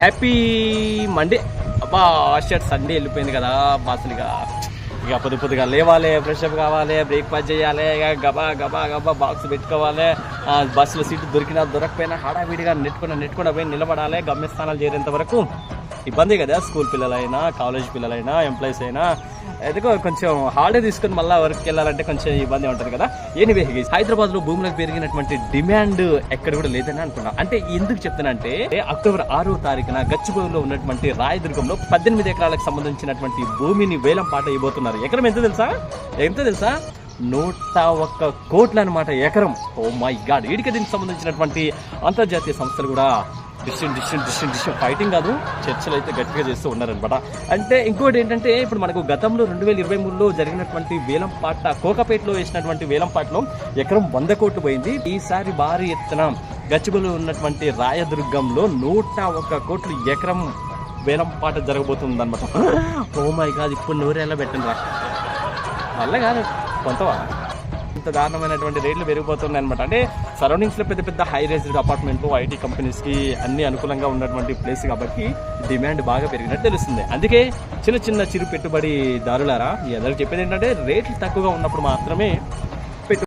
Happy Monday. అబ్బా shirt Sunday వెళ్ళిపోయింది కదా అసలు ఇక పొద్దుగా లేవాలి, ఫ్రెష్ అప్ కావాలి, బ్రేక్ఫాస్ట్ చేయాలి, ఇక గబా గబా గబా బాక్స్ పెట్టుకోవాలి. బస్సులో సీటు దొరికినా దొరకపోయినా హడావిడిగా నెట్టుకుండా పోయి నిలబడాలి. గమ్యస్థానాలు చేరేంత వరకు ఇబ్బంది కదా. స్కూల్ పిల్లలైనా, కాలేజ్ పిల్లలైనా, ఎంప్లాయీస్ అయినా ఎందుకో కొంచెం హాలిడే తీసుకుని మళ్ళీ వర్క్కి వెళ్ళాలంటే కొంచెం ఇబ్బంది ఉంటుంది కదా. ఎనీవే, హైదరాబాద్లో భూములకు పెరిగినటువంటి డిమాండ్ ఎక్కడ కూడా లేదని అనుకున్నా. అంటే ఎందుకు చెప్తానంటే అక్టోబర్ 6వ తారీఖున గచ్చిబౌలిలో ఉన్నటువంటి రాయదుర్గంలో 18 ఎకరాలకు సంబంధించినటువంటి భూమిని వేలం పాట ఇవ్వబోతున్నారు. ఎకరం ఎంత తెలుసా? 101 కోట్లు అనమాట ఎకరం. Oh my god. వీడికి దీనికి సంబంధించినటువంటి అంతర్జాతీయ సంస్థలు కూడా డిస్టెంట్ ఫైటింగ్ కాదు, చర్చలు అయితే గట్టిగా చేస్తూ ఉన్నారనమాట. అంటే ఇంకోటి ఏంటంటే ఇప్పుడు మనకు గతంలో 2023లో జరిగినటువంటి వేలం పాట, కోకాపేటలో వేసినటువంటి వేలం పాటలో ఎకరం 100 కోట్లు పోయింది. ఈసారి భారీ ఎత్తున గచ్చిబౌలిలో ఉన్నటువంటి రాయదుర్గంలో 101 కోట్లు ఎకరం వేలం పాట జరగబోతుంది అనమాట. Oh my god. ఇప్పుడు నూరేళ్ళ పెట్టండి రా, వల్ల కాదు కొంతవా. ఇంత దారుణమైనటువంటి రేట్లు పెరిగిపోతున్నాయి అనమాట. అంటే సరౌండింగ్స్లో పెద్ద హై రైజ్డ్ అపార్ట్మెంట్లు, ఐటీ కంపెనీస్కి అన్ని అనుకూలంగా ఉన్నటువంటి ప్లేస్ కాబట్టి డిమాండ్ బాగా పెరిగినట్టు తెలుస్తుంది. అందుకే చిన్న చిరు పెట్టుబడిదారులారా, మీ అందరికి చెప్పేది ఏంటంటే రేట్లు తక్కువగా ఉన్నప్పుడు మాత్రమే